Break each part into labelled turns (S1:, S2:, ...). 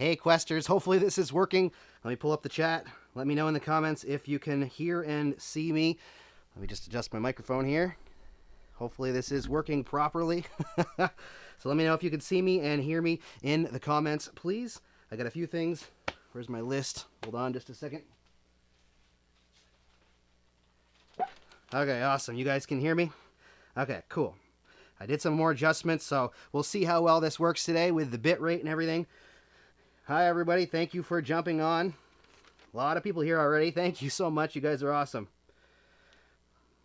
S1: Hey Questers, hopefully this is working. Let me pull up the chat. Let me know in the comments if you can hear and see me. Let me just adjust my microphone here. Hopefully this is working properly. So let me know if you can see me and hear me in the comments, please. I got a few things. Where's my list? Hold on just a second. Okay, awesome. You guys can hear me? Okay, cool. I did some more adjustments, so we'll see how well this works today with the bit rate and everything. Hi, everybody. Thank you for jumping on. A lot of people here already. Thank you so much. You guys are awesome.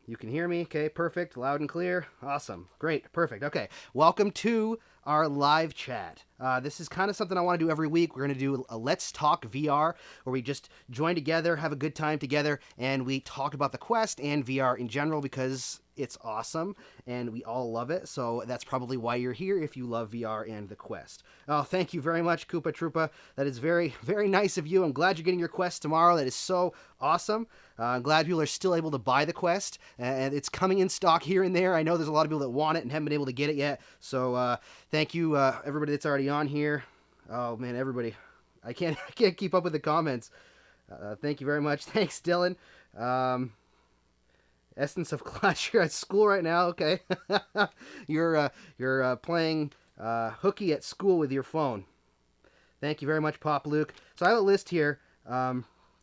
S1: You can hear me. Okay, perfect. Loud and clear. Awesome. Great. Perfect. Okay. Welcome to our live chat. This is kind of something I want to do every week. We're going to do a Let's Talk VR, where we just join together, have a good time together, and we talk about the Quest and VR in general because it's awesome and we all love it. So that's probably why you're here, if you love VR and the Quest. Oh, thank you very much, Koopa Troopa. That is very, very nice of you. I'm glad you're getting your Quest tomorrow. That is so awesome. I'm glad people are still able to buy the Quest, and it's coming in stock here and there. I know there's a lot of people that want it and haven't been able to get it yet. So thank you, everybody that's already on here. Oh man, everybody, I can't keep up with the comments. Thank you very much. Thanks, Dylan. Essence of Clash. You're at school right now. Okay, you're playing hooky at school with your phone. Thank you very much, Pop Luke. So I have a list here.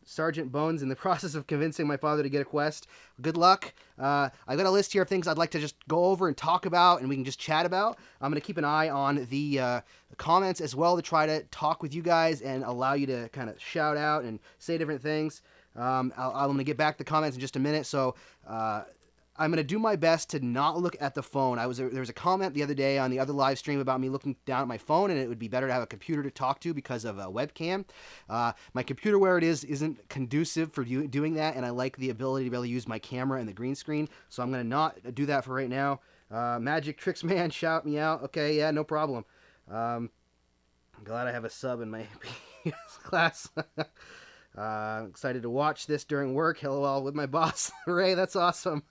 S1: Sergeant Bones in the process of convincing my father to get a Quest. Good luck. I've got a list here of things I'd like to just go over and talk about, and we can just chat about. I'm going to keep an eye on the comments as well to try to talk with you guys and allow you to kind of shout out and say different things. I'm going to get back to the comments in just a minute, so I'm going to do my best to not look at the phone. There was a comment the other day on the other live stream about me looking down at my phone, and it would be better to have a computer to talk to because of a webcam. My computer where it is isn't conducive for doing that, and I like the ability to be able to use my camera and the green screen, so I'm going to not do that for right now. Magic Tricks Man, shout me out. Okay, yeah, no problem. I'm glad I have a sub in my class. Excited to watch this during work. LOL with my boss. Ray, that's awesome.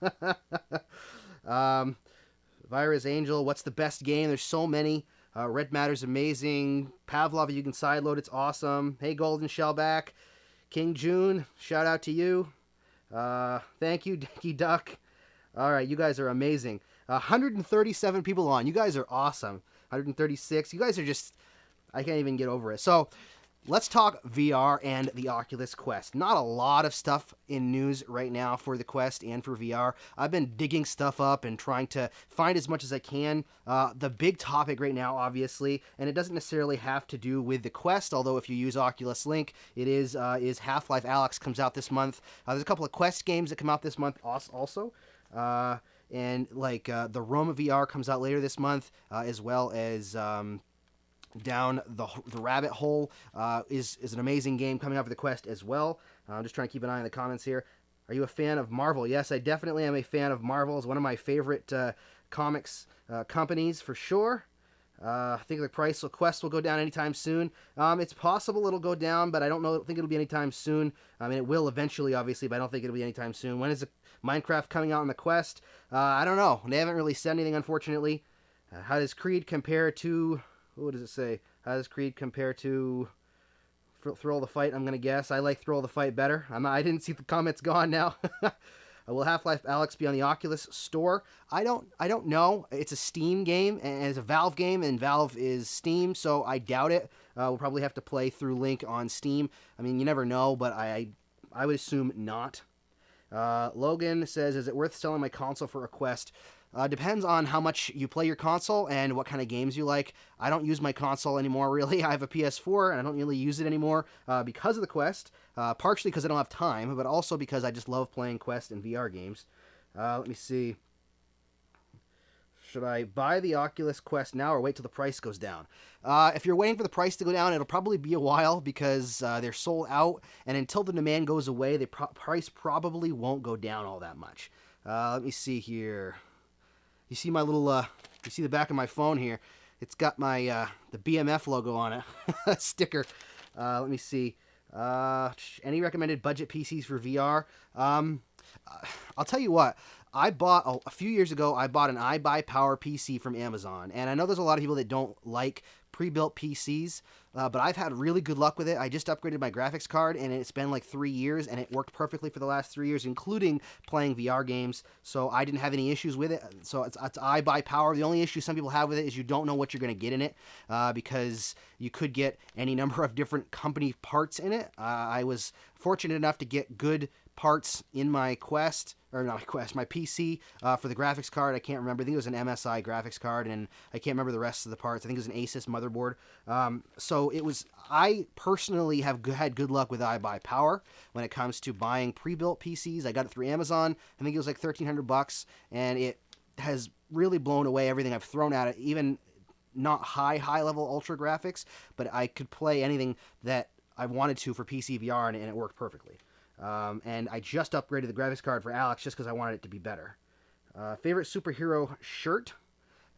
S1: Virus Angel, what's the best game? There's so many. Red Matter's amazing. Pavlov, you can sideload. It's awesome. Hey, Golden Shellback. King June, shout out to you. Thank you, Dinky Duck. All right, you guys are amazing. 137 people on. You guys are awesome. 136. You guys are just... I can't even get over it. So... let's talk VR and the Oculus Quest. Not a lot of stuff in news right now for the Quest and for VR. I've been digging stuff up and trying to find as much as I can. The big topic right now, obviously, and it doesn't necessarily have to do with the Quest, although if you use Oculus Link, it is Half-Life Alyx comes out this month. There's a couple of Quest games that come out this month also. And like the Roma VR comes out later this month, as well as... Down the Rabbit Hole is an amazing game coming out for the Quest as well. I'm just trying to keep an eye on the comments here. Are you a fan of Marvel? Yes, I definitely am a fan of Marvel. It's one of my favorite comics companies for sure. I think the price of Quest will go down anytime soon. It's possible it'll go down, but I don't think it'll be anytime soon. I mean, it will eventually, obviously, but I don't think it'll be anytime soon. When is Minecraft coming out on the Quest? I don't know. They haven't really said anything, unfortunately. How does Creed compare to... what does it say? How does Creed compare to Thrill the Fight? I'm going to guess. I like Thrill the Fight better. I didn't see the comments gone now. Will Half-Life Alyx be on the Oculus store? I don't know. It's a Steam game, and it's a Valve game, and Valve is Steam, so I doubt it. We'll probably have to play through Link on Steam. I mean, you never know, but I would assume not. Logan says, is it worth selling my console for a Quest? Depends on how much you play your console and what kind of games you like. I don't use my console anymore, really. I have a PS4, and I don't really use it anymore because of the Quest. Partially because I don't have time, but also because I just love playing Quest and VR games. Let me see. Should I buy the Oculus Quest now or wait till the price goes down? If you're waiting for the price to go down, it'll probably be a while because they're sold out, and until the demand goes away, the price probably won't go down all that much. Let me see here. You see my little, you see the back of my phone here. It's got my, the BMF logo on it, sticker. Let me see. Any recommended budget PCs for VR? I'll tell you what. A few years ago, I bought an iBuyPower PC from Amazon. And I know there's a lot of people that don't like pre-built PCs. but I've had really good luck with it. I just upgraded my graphics card, and it's been like 3 years, and it worked perfectly for the last 3 years, including playing VR games. So I didn't have any issues with it. So it's iBuyPower. The only issue some people have with it is you don't know what you're going to get in it, because you could get any number of different company parts in it. I was fortunate enough to get good parts in my Quest, or not my Quest, my PC for the graphics card. I can't remember. I think it was an MSI graphics card, and I can't remember the rest of the parts. I think it was an Asus motherboard. So it was. I personally have had good luck with iBuyPower when it comes to buying pre-built PCs. I got it through Amazon. I think it was like $1,300, and it has really blown away everything I've thrown at it. Even not high level ultra graphics, but I could play anything that I wanted to for PC VR, and it worked perfectly. And I just upgraded the graphics card for Alyx just because I wanted it to be better. Favorite superhero shirt?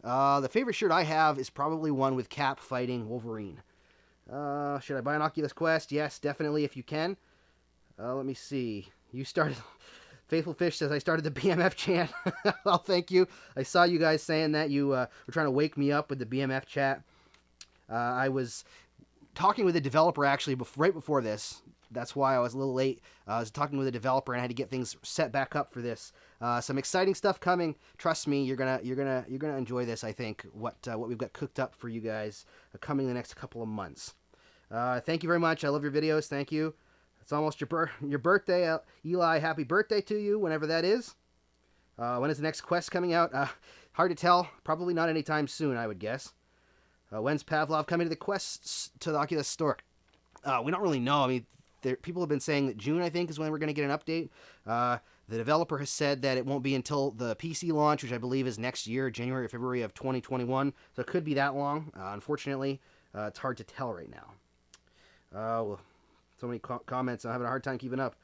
S1: The favorite shirt I have is probably one with Cap fighting Wolverine. Should I buy an Oculus Quest? Yes, definitely if you can. Let me see. You started... Faithful Fish says, I started the BMF chant. Well, thank you. I saw you guys saying that. You were trying to wake me up with the BMF chat. I was talking with a developer, actually, right before this. That's why I was a little late. I was talking with a developer and I had to get things set back up for this. Some exciting stuff coming. Trust me, you're gonna enjoy this. I think what we've got cooked up for you guys coming in the next couple of months. Thank you very much. I love your videos. Thank you. It's almost your birthday, Eli. Happy birthday to you, whenever that is. When is the next Quest coming out? Hard to tell. Probably not anytime soon, I would guess. When's Pavlov coming to the Oculus store? We don't really know. I mean, people have been saying that June, I think, is when we're going to get an update. The developer has said that it won't be until the PC launch, which I believe is next year, January or February of 2021. So it could be that long. Unfortunately, it's hard to tell right now. Well, so many comments. I'm having a hard time keeping up.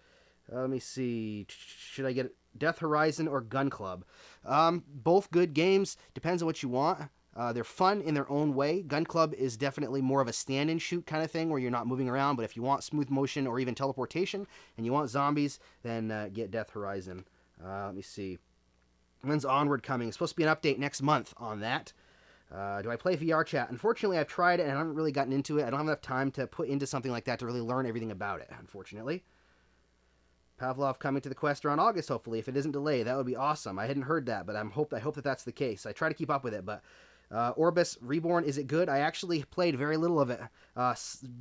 S1: Let me see. Should I get Death Horizon or Gun Club? Both good games. Depends on what you want. They're fun in their own way. Gun Club is definitely more of a stand-and-shoot kind of thing where you're not moving around, but if you want smooth motion or even teleportation and you want zombies, then get Death Horizon. Let me see. When's Onward coming? It's supposed to be an update next month on that. Do I play VR chat? Unfortunately, I've tried it and I haven't really gotten into it. I don't have enough time to put into something like that to really learn everything about it, unfortunately. Pavlov coming to the Quest around August, hopefully, if it isn't delayed. That would be awesome. I hadn't heard that, but I hope that that's the case. I try to keep up with it, but Orbis Reborn, is it good? I actually played very little of it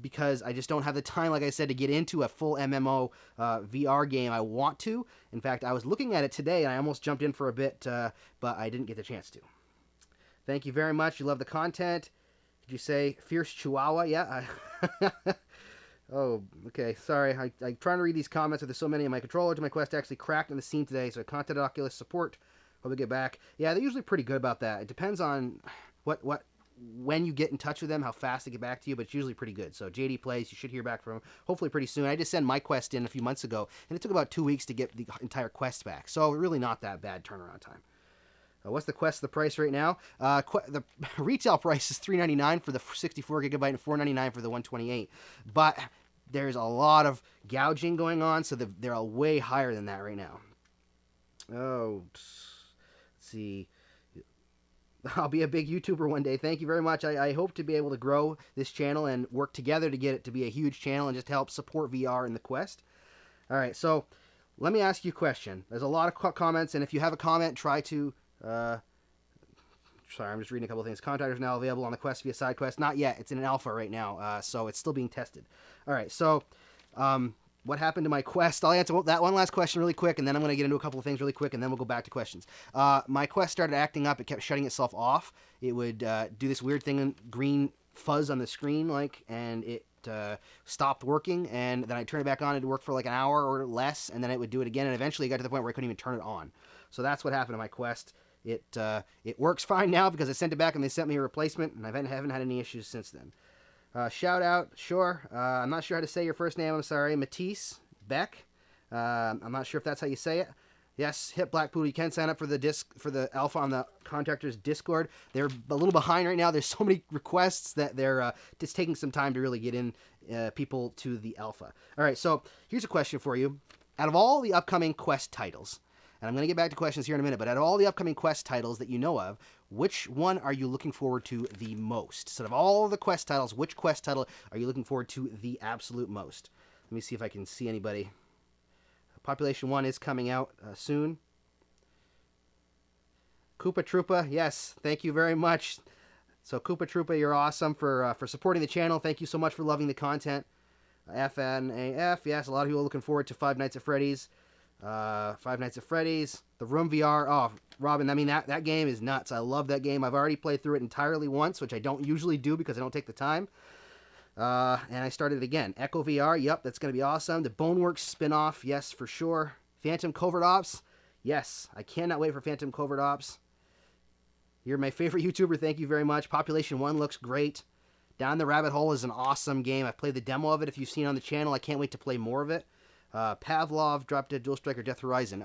S1: because I just don't have the time, like I said, to get into a full MMO VR game. I want to. In fact, I was looking at it today, and I almost jumped in for a bit, but I didn't get the chance to. Thank you very much. You love the content. Did you say Fierce Chihuahua? Yeah. Oh, okay. Sorry. I'm trying to read these comments, but there's so many on my controller to my Quest actually cracked in the scene today, so I contacted Oculus support. Hope we get back. Yeah, they're usually pretty good about that. It depends on when you get in touch with them, how fast they get back to you, but it's usually pretty good. So JD Plays, you should hear back from them hopefully pretty soon. I just sent my Quest in a few months ago, and it took about 2 weeks to get the entire Quest back. So really not that bad turnaround time. What's the Quest, the price right now? The retail price is $399 for the 64 gigabyte and $499 for the 128. But there's a lot of gouging going on, so they're way higher than that right now. Oh, let's see. I'll be a big YouTuber one day. Thank you very much. I hope to be able to grow this channel and work together to get it to be a huge channel and just help support VR and the Quest. All right, so let me ask you a question. There's a lot of comments, and if you have a comment, try to... sorry, I'm just reading a couple of things. Contactors now available on the Quest via SideQuest. Not yet. It's in an alpha right now, so it's still being tested. All right, so what happened to my Quest? I'll answer that one last question really quick, and then I'm going to get into a couple of things really quick, and then we'll go back to questions. My Quest started acting up. It kept shutting itself off. It would do this weird thing, green fuzz on the screen, and it stopped working, and then I turned it back on. It would work for like an hour or less, and then it would do it again, and eventually it got to the point where I couldn't even turn it on. So that's what happened to my Quest. It works fine now because I sent it back and they sent me a replacement, and I haven't had any issues since then. Shout out, sure. I'm not sure how to say your first name. I'm sorry, Matisse Beck. I'm not sure if that's how you say it. Yes, Hit Black Poodle. You can sign up for the alpha on the Contractors Discord. They're a little behind right now. There's so many requests that they're just taking some time to really get in people to the alpha. All right, so here's a question for you. Out of all the upcoming Quest titles, and I'm going to get back to questions here in a minute, but out of all the upcoming Quest titles that you know of, which one are you looking forward to the most? So, out of all the Quest titles, which Quest title are you looking forward to the absolute most? Let me see if I can see anybody. Population 1 is coming out soon. Koopa Troopa, yes, thank you very much. So Koopa Troopa, you're awesome for supporting the channel. Thank you so much for loving the content. FNAF, yes, a lot of people are looking forward to Five Nights at Freddy's. Five Nights at Freddy's. The Room VR. Oh, Robin, I mean, that game is nuts. I love that game. I've already played through it entirely once, which I don't usually do because I don't take the time. And I started it again. Echo VR, yep, that's going to be awesome. The Boneworks spin-off, yes, for sure. Phantom Covert Ops, yes, I cannot wait for Phantom Covert Ops. You're my favorite YouTuber, thank you very much. Population 1 looks great. Down the Rabbit Hole is an awesome game. I've played the demo of it if you've seen it on the channel. I can't wait to play more of it. Pavlov, Drop Dead, Dual Strike, or Death Horizon.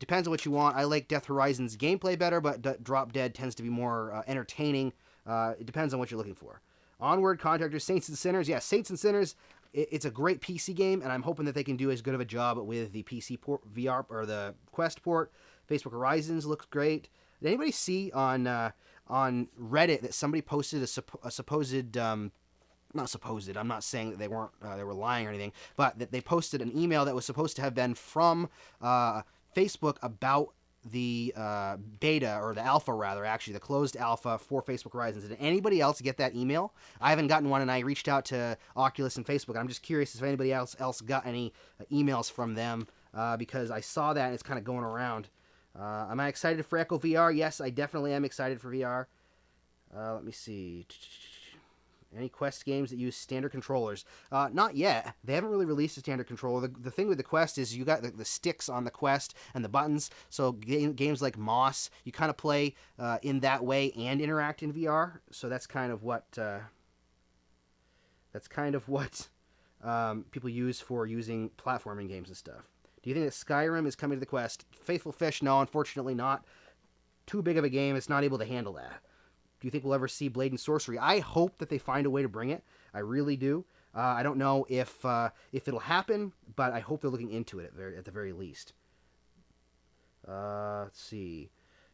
S1: Depends on what you want. I like Death Horizon's gameplay better, but Drop Dead tends to be more entertaining. It depends on what you're looking for. Onward, Contractors, Saints and Sinners. Yeah, Saints and Sinners, it's a great PC game, and I'm hoping that they can do as good of a job with the PC port, VR, or the Quest port. Facebook Horizons looks great. Did anybody see on Reddit that somebody posted a supposed not supposed, I'm not saying that they were lying or anything, but that they posted an email that was supposed to have been from Facebook about the beta, or the alpha rather, actually, the closed alpha for Facebook Horizons. Did anybody else get that email? I haven't gotten one, and I reached out to Oculus and Facebook. I'm just curious if anybody else got any emails from them, because I saw that and it's kind of going around. Am I excited for Echo VR? Yes, I definitely am excited for VR. Let me see. Any Quest games that use standard controllers? Not yet. They haven't really released a standard controller. The thing with the Quest is you got the sticks on the Quest and the buttons. So games like Moss, you kind of play in that way and interact in VR. So that's kind of what people use for using platforming games and stuff. Do you think that Skyrim is coming to the Quest? Faithful Fish, no, unfortunately not. Too big of a game. It's not able to handle that. Do you think we'll ever see Blade and Sorcery? I hope that they find a way to bring it. I really do. I don't know if it'll happen, but I hope they're looking into it at the very least. Let's see.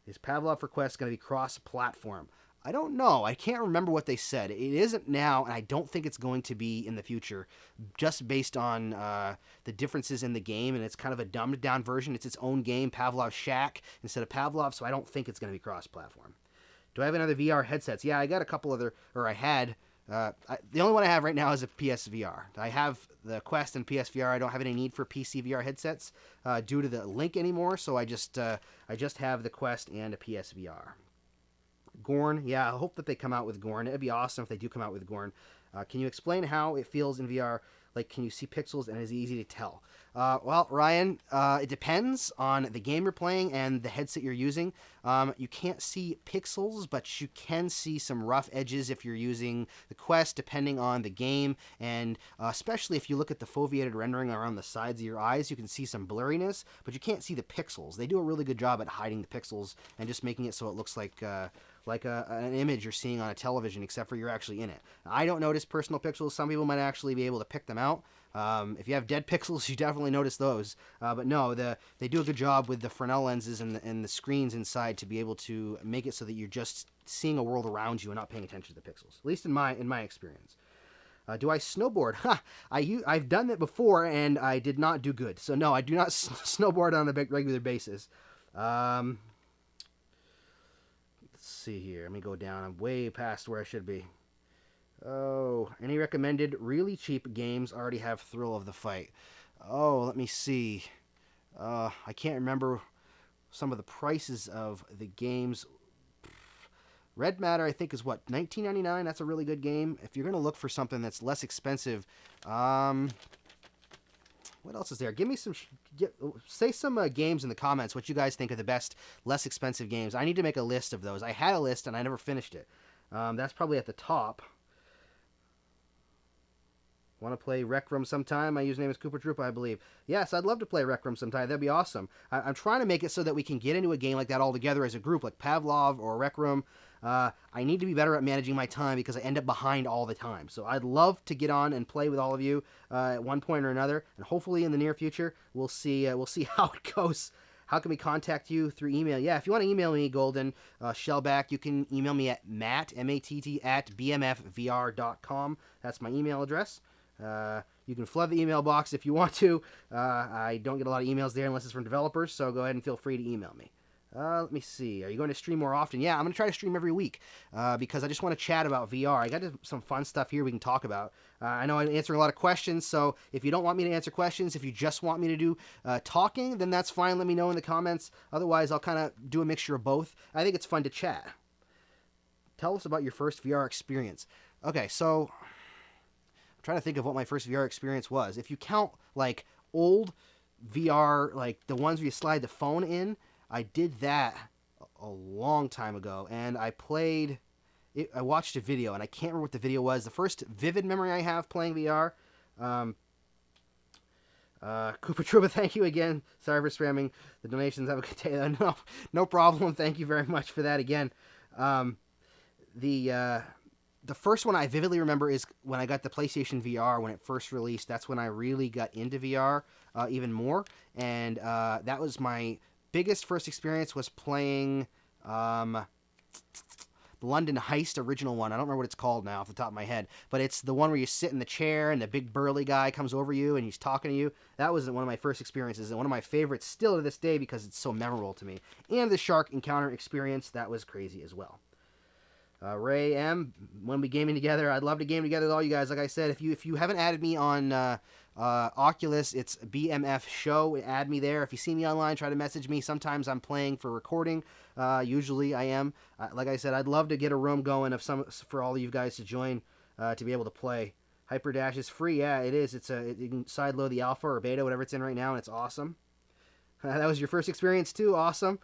S1: Is Pavlov for Quest going to be cross-platform? I don't know. I can't remember what they said. It isn't now, and I don't think it's going to be in the future, just based on the differences in the game, and it's kind of a dumbed-down version. It's its own game, Pavlov's Shack, instead of Pavlov, so I don't think it's going to be cross-platform. Do I have another VR headsets? Yeah, I got a couple other, or I had. The only one I have right now is a PSVR. I have the Quest and PSVR. I don't have any need for PC VR headsets due to the link anymore, so I just have the Quest and a PSVR. Gorn, yeah, I hope that they come out with Gorn. It'd be awesome if they do come out with Gorn. Can you explain how it feels in VR? Like, can you see pixels and is it easy to tell? Well, Ryan, it depends on the game you're playing and the headset you're using. You can't see pixels, but you can see some rough edges if you're using the Quest, depending on the game. And especially if you look at the foveated rendering around the sides of your eyes, you can see some blurriness, but you can't see the pixels. They do a really good job at hiding the pixels and just making it so it looks like an image you're seeing on a television, except for you're actually in it. I don't notice personal pixels. Some people might actually be able to pick them out. If you have dead pixels, you definitely notice those. But no, they do a good job with the Fresnel lenses and the screens inside to be able to make it so that you're just seeing a world around you and not paying attention to the pixels. At least in my experience. Do I snowboard? I've done that before and I did not do good. So no, I do not snowboard on a regular basis. Let's see here. Let me go down. I'm way past where I should be. Oh, any recommended really cheap games already have Thrill of the Fight? Oh, let me see. I can't remember some of the prices of the games. Red Matter, I think, is what, $19.99? That's a really good game. If you're going to look for something that's less expensive, what else is there? Give me some, say some games in the comments, what you guys think are the best, less expensive games. I need to make a list of those. I had a list and I never finished it. That's probably at the top. Want to play Rec Room sometime? My username is Koopa Troopa, I believe. Yes, I'd love to play Rec Room sometime. That'd be awesome. I'm trying to make it so that we can get into a game like that all together as a group, like Pavlov or Rec Room. I need to be better at managing my time because I end up behind all the time. So I'd love to get on and play with all of you at one point or another, and hopefully in the near future we'll see how it goes. How can we contact you? Through email. Yeah, if you want to email me, Golden Shellback, you can email me at matt, at bmfvr.com. That's my email address. You can flood the email box if you want to. I don't get a lot of emails there unless it's from developers, so go ahead and feel free to email me. Let me see. Are you going to stream more often? Yeah, I'm going to try to stream every week because I just want to chat about VR. I got some fun stuff here we can talk about. I know I'm answering a lot of questions, so if you don't want me to answer questions, if you just want me to do talking, then that's fine. Let me know in the comments. Otherwise, I'll kind of do a mixture of both. I think it's fun to chat. Tell us about your first VR experience. Okay, so I'm trying to think of what my first VR experience was. If you count like old VR, like the ones where you slide the phone in, I did that a long time ago, and I played it. I watched a video, and I can't remember what the video was. The first vivid memory I have playing VR. Koopa Troopa, thank you again. Sorry for spamming the donations. Have a good day. No problem. Thank you very much for that again. The first one I vividly remember is when I got the PlayStation VR when it first released. That's when I really got into VR even more, and that was my biggest first experience was playing the London Heist original one. I don't remember what it's called now off the top of my head, but it's the one where you sit in the chair and the big burly guy comes over you and he's talking to you. That was one of my first experiences and one of my favorites still to this day because it's so memorable to me. And the shark encounter experience, that was crazy as well. Ray M, when we gaming together, I'd love to game together with all you guys. Like I said, if you haven't added me on Oculus, it's BMF Show. Add me there. If you see me online, try to message me. Sometimes I'm playing for recording. Usually I am. Like I said, I'd love to get a room going for all of you guys to join to be able to play. Hyperdash is free. Yeah, it is. You can sideload the alpha or beta, whatever it's in right now, and it's awesome. That was your first experience too. Awesome.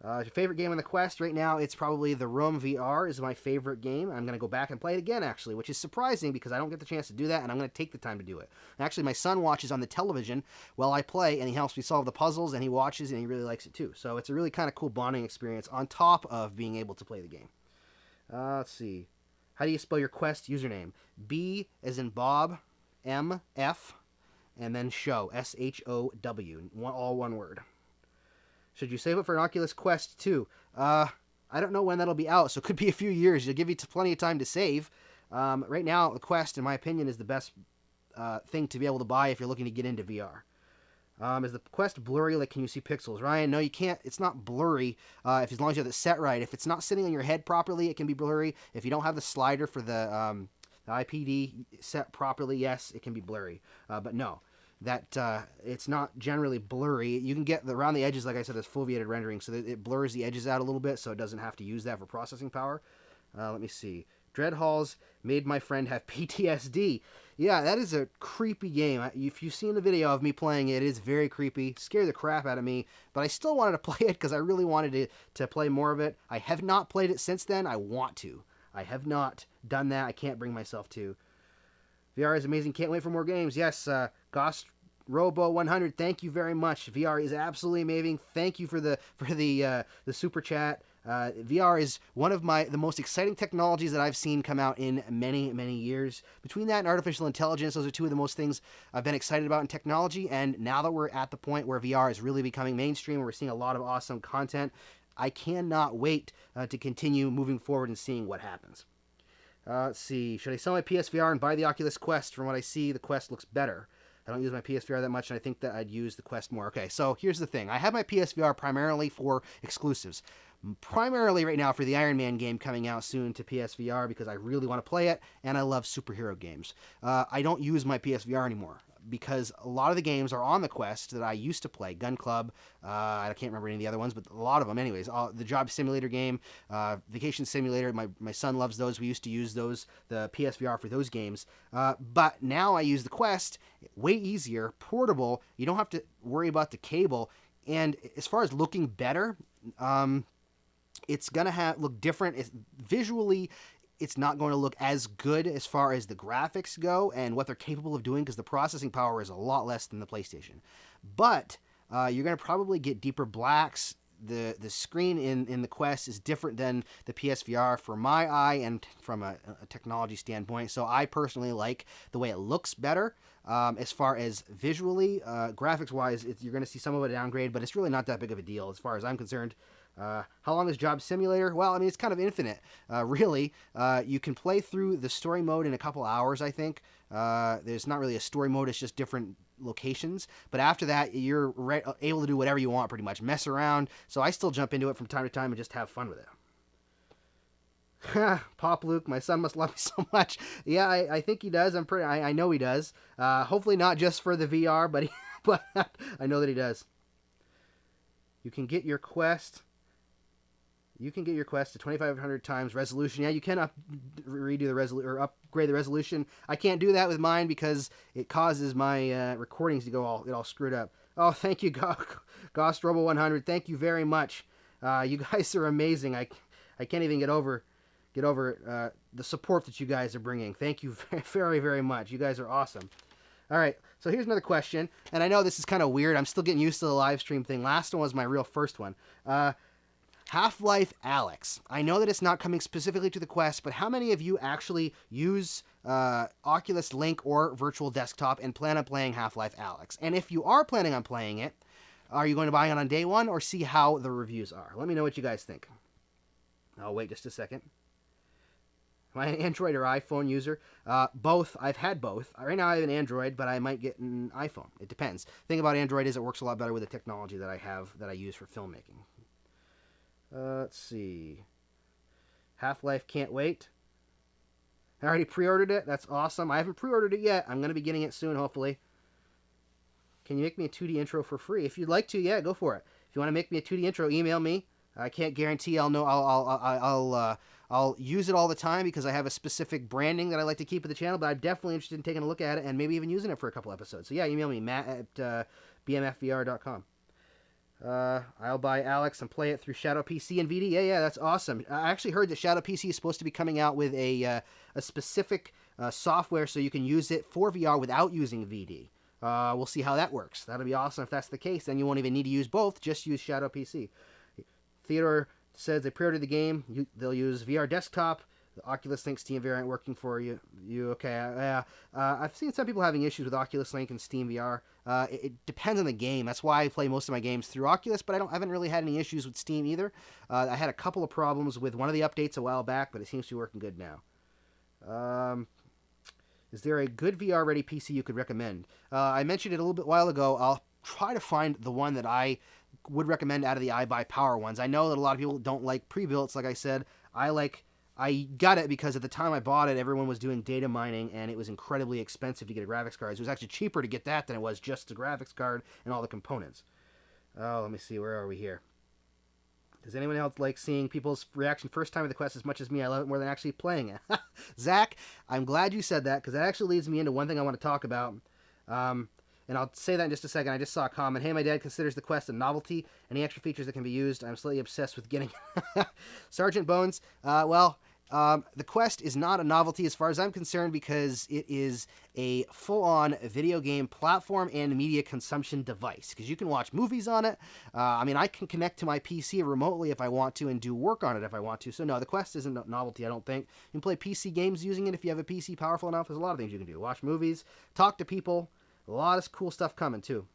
S1: Your favorite game on the Quest right now, it's probably The Room VR is my favorite game. I'm going to go back and play it again, actually, which is surprising because I don't get the chance to do that, and I'm going to take the time to do it. And actually, my son watches on the television while I play, and he helps me solve the puzzles, and he watches, and he really likes it too. So it's a really kind of cool bonding experience on top of being able to play the game. Let's see. How do you spell your Quest username? B as in Bob, M, F, and then show, S-H-O-W, all one word. Should you save it for an Oculus Quest 2? I don't know when that'll be out, so it could be a few years. It'll give you plenty of time to save. Right now, the Quest, in my opinion, is the best thing to be able to buy if you're looking to get into VR. Is the Quest blurry? Like, can you see pixels? Ryan, no, you can't. It's not blurry as long as you have it set right. If it's not sitting on your head properly, it can be blurry. If you don't have the slider for the IPD set properly, yes, it can be blurry. But no. That it's not generally blurry. You can get around the edges, like I said, there's foveated rendering, so that it blurs the edges out a little bit, so it doesn't have to use that for processing power. Let me see. Dreadhalls made my friend have PTSD. Yeah, that is a creepy game. If you've seen the video of me playing it, it is very creepy. Scared the crap out of me, but I still wanted to play it because I really wanted to play more of it. I have not played it since then. I want to. I have not done that. I can't bring myself to. VR is amazing. Can't wait for more games. Yes, Ghost Robo 100. Thank you very much. VR is absolutely amazing. Thank you for the super chat. VR is one of the most exciting technologies that I've seen come out in many, many years. Between that and artificial intelligence, those are two of the most things I've been excited about in technology. And now that we're at the point where VR is really becoming mainstream, we're seeing a lot of awesome content. I cannot wait to continue moving forward and seeing what happens. Let's see. Should I sell my PSVR and buy the Oculus Quest? From what I see, the Quest looks better. I don't use my PSVR that much, and I think that I'd use the Quest more. Okay, so here's the thing. I have my PSVR primarily for exclusives. Primarily right now for the Iron Man game coming out soon to PSVR because I really want to play it, and I love superhero games. I don't use my PSVR anymore because a lot of the games are on the Quest that I used to play. Gun Club, I can't remember any of the other ones, but a lot of them anyways. The Job Simulator game, Vacation Simulator, my son loves those. We used to use those, the PSVR for those games. But now I use the Quest, way easier, portable. You don't have to worry about the cable. And as far as looking better, it's going to look different. Visually, it's not going to look as good as far as the graphics go and what they're capable of doing because the processing power is a lot less than the PlayStation. But you're going to probably get deeper blacks. The screen in the Quest is different than the PSVR for my eye and from a technology standpoint. So I personally like the way it looks better. As far as visually, graphics-wise, you're going to see some of a downgrade, but it's really not that big of a deal as far as I'm concerned. How long is Job Simulator? Well, I mean, it's kind of infinite, really. You can play through the story mode in a couple hours, I think. There's not really a story mode, it's just different locations. But after that, you're able to do whatever you want, pretty much. Mess around. So I still jump into it from time to time and just have fun with it. Pop Luke, my son must love me so much. Yeah, I think he does. I know he does. Hopefully not just for the VR, but I know that he does. You can get your Quest to 2,500 times resolution. Yeah, you can upgrade the resolution. I can't do that with mine because it causes my recordings to get all screwed up. Oh, thank you, Ghost Robo 100. Thank you very much. You guys are amazing. I can't even get over the support that you guys are bringing. Thank you very, very, very much. You guys are awesome. All right, so here's another question, and I know this is kind of weird. I'm still getting used to the live stream thing. Last one was my real first one. Half-Life Alyx. I know that it's not coming specifically to the Quest, but how many of you actually use Oculus Link or Virtual Desktop and plan on playing Half-Life Alyx? And if you are planning on playing it, are you going to buy it on day one or see how the reviews are? Let me know what you guys think. I'll wait just a second. Am I an Android or iPhone user? Both. I've had both. Right now I have an Android, but I might get an iPhone. It depends. The thing about Android is it works a lot better with the technology that I use for filmmaking. Let's see. Half-Life can't wait. I already pre-ordered it. That's awesome. I haven't pre-ordered it yet. I'm going to be getting it soon, hopefully. Can you make me a 2D intro for free? If you'd like to, yeah, go for it. If you want to make me a 2D intro, email me. I can't guarantee I'll use it all the time because I have a specific branding that I like to keep with the channel, but I'm definitely interested in taking a look at it and maybe even using it for a couple episodes. So yeah, email me, matt@bmfvr.com. I'll buy Alyx and play it through Shadow PC and VD. Yeah, that's awesome. I actually heard that Shadow PC is supposed to be coming out with a specific software so you can use it for VR without using VD. We'll see how that works. That'll be awesome if that's the case. Then you won't even need to use both. Just use Shadow PC. Theodore says they pre-ordered the game. They'll use VR Desktop. The Oculus Link Steam VR ain't working for you. Okay? I've seen some people having issues with Oculus Link and Steam VR. It depends on the game. That's why I play most of my games through Oculus, but I haven't really had any issues with Steam either. I had a couple of problems with one of the updates a while back, but it seems to be working good now. Is there a good VR-ready PC you could recommend? I mentioned it a little bit while ago. I'll try to find the one that I would recommend out of the iBuyPower ones. I know that a lot of people don't like pre-builts, like I said. I got it because at the time I bought it, everyone was doing data mining, and it was incredibly expensive to get a graphics card. So it was actually cheaper to get that than it was just the graphics card and all the components. Oh, let me see. Where are we here? Does anyone else like seeing people's reaction first time with the Quest as much as me? I love it more than actually playing it. Zach, I'm glad you said that because that actually leads me into one thing I want to talk about. And I'll say that in just a second. I just saw a comment. Hey, my dad considers the Quest a novelty. Any extra features that can be used? I'm slightly obsessed with getting Sergeant Bones. The Quest is not a novelty as far as I'm concerned because it is a full-on video game platform and media consumption device because you can watch movies on it. I can connect to my PC remotely if I want to and do work on it if I want to. So no, the Quest isn't a novelty, I don't think. You can play PC games using it if you have a PC powerful enough. There's a lot of things you can do. Watch movies, talk to people. A lot of cool stuff coming too.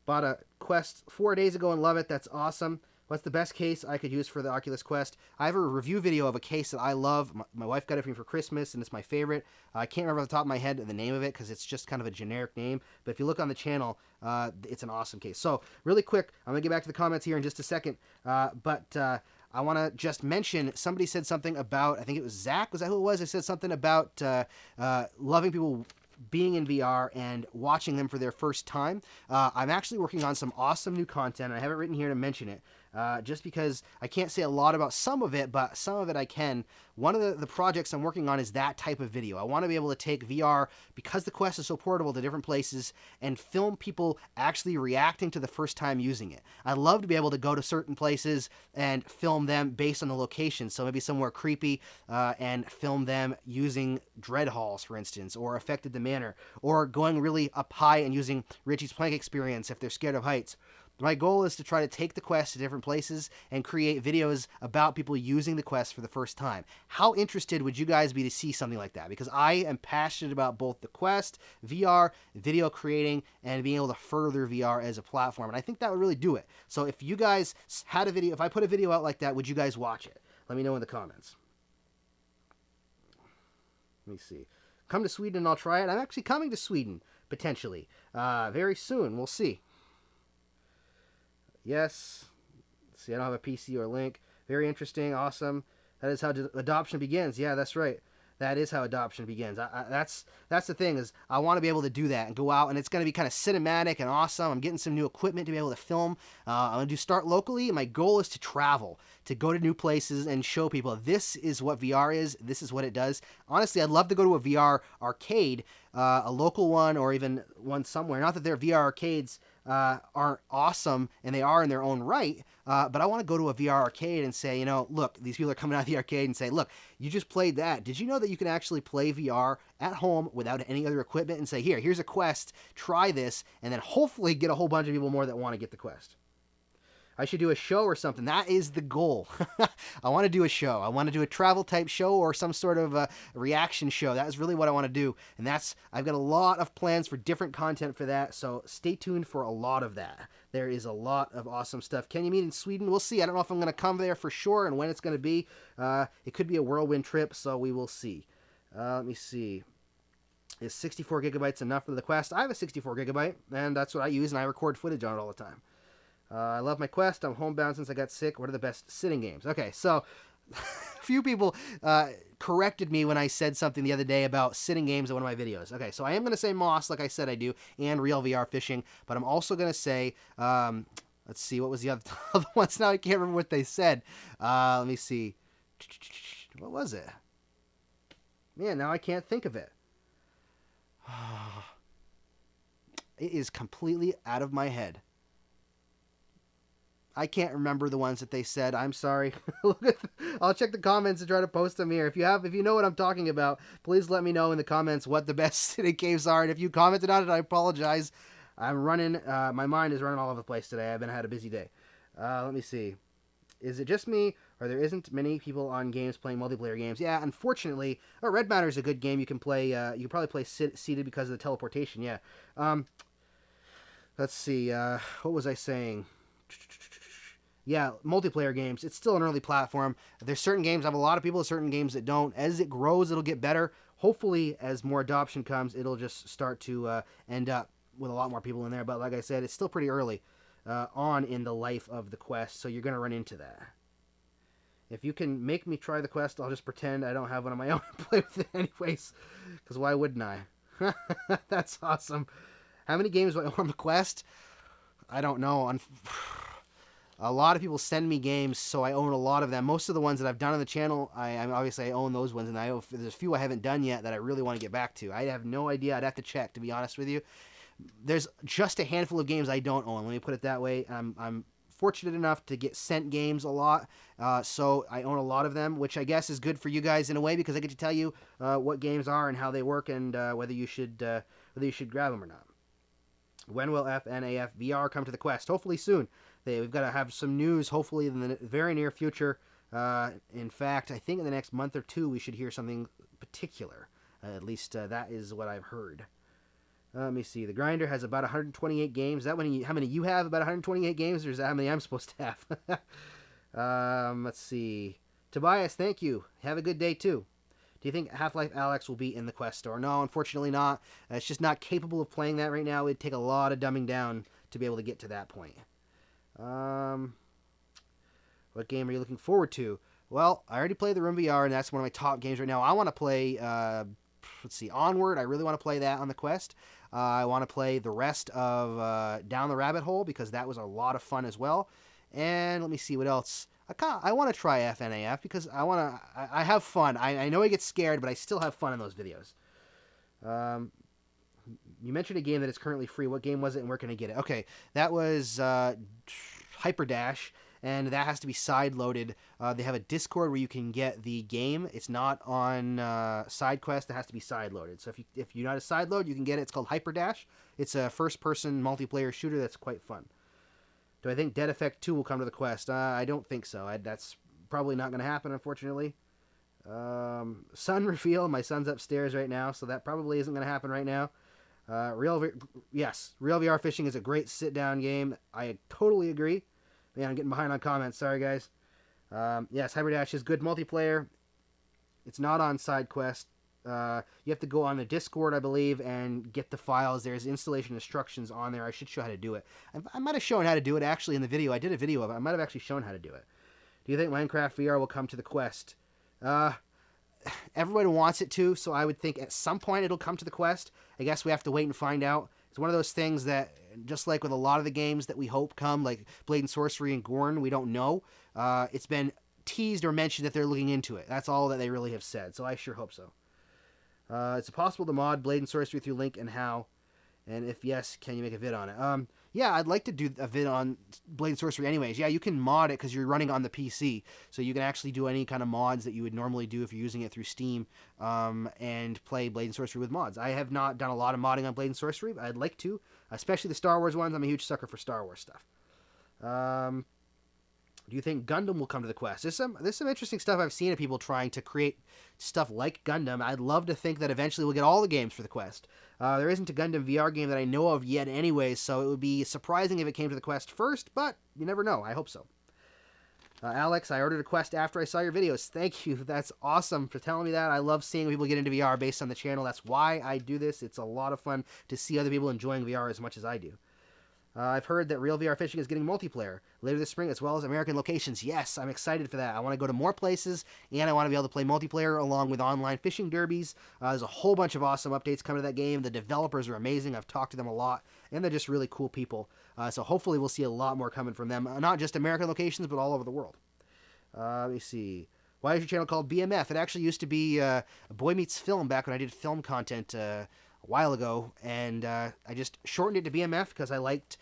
S1: Bought a Quest 4 days ago and love it. That's awesome. What's the best case I could use for the Oculus Quest? I have a review video of a case that I love. My wife got it for me for Christmas, and it's my favorite. I can't remember off the top of my head the name of it because it's just kind of a generic name. But if you look on the channel, it's an awesome case. So really quick, I'm going to get back to the comments here in just a second. I want to just mention, somebody said something about, I think it was Zach. Was that who it was? They said something about loving people being in VR and watching them for their first time. I'm actually working on some awesome new content. I have it written here to mention it. Just because I can't say a lot about some of it, but some of it I can. One of the projects I'm working on is that type of video. I want to be able to take VR, because the Quest is so portable, to different places and film people actually reacting to the first time using it. I'd love to be able to go to certain places and film them based on the location. So maybe somewhere creepy and film them using dread halls, for instance, or affected the manor, or going really up high and using Richie's plank experience if they're scared of heights. My goal is to try to take the Quest to different places and create videos about people using the Quest for the first time. How interested would you guys be to see something like that? Because I am passionate about both the Quest, VR, video creating, and being able to further VR as a platform. And I think that would really do it. So if you guys had a video, if I put a video out like that, would you guys watch it? Let me know in the comments. Let me see. Come to Sweden and I'll try it. I'm actually coming to Sweden, potentially. Very soon. We'll see. Yes. Let's see, I don't have a PC or a link. Very interesting. Awesome. That is how adoption begins. Yeah, that's right. That is how adoption begins. That's the thing, is I want to be able to do that and go out, and it's going to be kind of cinematic and awesome. I'm getting some new equipment to be able to film. I'm going to start locally. My goal is to travel, to go to new places and show people this is what VR is. This is what it does. Honestly, I'd love to go to a VR arcade, a local one or even one somewhere. Not that their VR arcades aren't awesome, and they are in their own right, but I want to go to a VR arcade and say, you know, look, these people are coming out of the arcade and say, look, you just played that. Did you know that you can actually play VR at home without any other equipment? And say, here's a Quest, try this, and then hopefully get a whole bunch of people more that want to get the Quest. I should do a show or something. That is the goal. I want to do a show. I want to do a travel type show or some sort of reaction show. That is really what I want to do. And I've got a lot of plans for different content for that. So stay tuned for a lot of that. There is a lot of awesome stuff. Can you meet in Sweden? We'll see. I don't know if I'm going to come there for sure and when it's going to be. It could be a whirlwind trip, so we will see. Let me see. Is 64 gigabytes enough for the Quest? I have a 64 gigabyte, and that's what I use, and I record footage on it all the time. I love my Quest. I'm homebound since I got sick. What are the best sitting games? Okay, so a few people corrected me when I said something the other day about sitting games in one of my videos. Okay, so I am going to say Moss, like I said I do, and Real VR Fishing, but I'm also going to say, let's see, what was the other ones? Now I can't remember what they said. Let me see. What was it? Man, now I can't think of it. It is completely out of my head. I can't remember the ones that they said. I'm sorry. I'll check the comments and try to post them here. If you know what I'm talking about, please let me know in the comments what the best sitting games are. And if you commented on it, I apologize. I'm running. My mind is running all over the place today. I've had a busy day. Let me see. Is it just me, or there isn't many people on games playing multiplayer games? Yeah, unfortunately. Red Matter is a good game. You can play. You can probably play seated because of the teleportation. Yeah. Let's see. What was I saying? Yeah, multiplayer games. It's still an early platform. There's certain games, I have a lot of people, certain games that don't. As it grows, it'll get better. Hopefully, as more adoption comes, it'll just start to end up with a lot more people in there. But like I said, it's still pretty early on in the life of the Quest, so you're going to run into that. If you can make me try the Quest, I'll just pretend I don't have one of my own and play with it anyways, because why wouldn't I? That's awesome. How many games do I own on the Quest? I don't know. A lot of people send me games, so I own a lot of them. Most of the ones that I've done on the channel, I obviously I own those ones, and there's a few I haven't done yet that I really want to get back to. I have no idea. I'd have to check, to be honest with you. There's just a handful of games I don't own. Let me put it that way. I'm fortunate enough to get sent games a lot, so I own a lot of them, which I guess is good for you guys in a way, because I get to tell you what games are and how they work, and whether you should grab them or not. When will FNAF VR come to the Quest? Hopefully soon. We've got to have some news, hopefully in the very near future. In fact, I think in the next month or two, we should hear something particular. At least that is what I've heard. Let me see. The Grinder has about 128 games. Is that how many you have? About 128 games? Or is that how many I'm supposed to have? Let's see. Tobias, thank you. Have a good day, too. Do you think Half-Life Alyx will be in the Quest store? No, unfortunately not. It's just not capable of playing that right now. It'd take a lot of dumbing down to be able to get to that point. What game are you looking forward to? Well, I already played the Room VR, and that's one of my top games right now. I want to play, let's see, Onward. I really want to play that on the Quest. I want to play the rest of Down the Rabbit Hole, because that was a lot of fun as well. And let me see what else. I want to try FNAF because I have fun. I know I get scared, but I still have fun in those videos. You mentioned a game that is currently free. What game was it, and where can I get it? Okay, that was Hyperdash, and that has to be side-loaded. They have a Discord where you can get the game. It's not on SideQuest. It has to be side-loaded. So if you're not a side-load, you can get it. It's called Hyperdash. It's a first-person multiplayer shooter that's quite fun. Do I think Dead Effect 2 will come to the Quest? I don't think so. That's probably not going to happen, unfortunately. Sun reveal. My son's upstairs right now, so that probably isn't going to happen right now. Yes, Real VR Fishing is a great sit-down game. I totally agree. Man, I'm getting behind on comments. Sorry, guys. Yes, Hyperdash is good multiplayer. It's not on SideQuest. You have to go on the Discord, I believe, and get the files. There's installation instructions on there. I should show how to do it. I might have shown how to do it, actually, in the video. I did a video of it. I might have actually shown how to do it. Do you think Minecraft VR will come to the Quest? Everyone wants it to, so I would think at some point it'll come to the Quest. I guess we have to wait and find out. It's one of those things that, just like with a lot of the games that we hope come, like Blade and Sorcery and Gorn, we don't know. It's been teased or mentioned that they're looking into it. That's all that they really have said, so I sure hope so. Is it possible to mod Blade and Sorcery through Link, and how? And if yes, can you make a vid on it? Yeah, I'd like to do a vid on Blade and Sorcery anyways. Yeah, you can mod it because you're running on the PC, so you can actually do any kind of mods that you would normally do if you're using it through Steam, and play Blade and Sorcery with mods. I have not done a lot of modding on Blade and Sorcery, but I'd like to, especially the Star Wars ones. I'm a huge sucker for Star Wars stuff. Do you think Gundam will come to the Quest? There's some interesting stuff I've seen of people trying to create stuff like Gundam. I'd love to think that eventually we'll get all the games for the Quest. There isn't a Gundam VR game that I know of yet anyways, so it would be surprising if it came to the Quest first, but you never know. I hope so. Alyx, I ordered a Quest after I saw your videos. Thank you. That's awesome for telling me that. I love seeing people get into VR based on the channel. That's why I do this. It's a lot of fun to see other people enjoying VR as much as I do. I've heard that Real VR Fishing is getting multiplayer later this spring, as well as American locations. Yes, I'm excited for that. I want to go to more places, and I want to be able to play multiplayer along with online fishing derbies. There's a whole bunch of awesome updates coming to that game. The developers are amazing. I've talked to them a lot, and they're just really cool people. So hopefully we'll see a lot more coming from them. Not just American locations, but all over the world. Let me see. Why is your channel called BMF? It actually used to be Boy Meets Film back when I did film content a while ago, and I just shortened it to BMF because I liked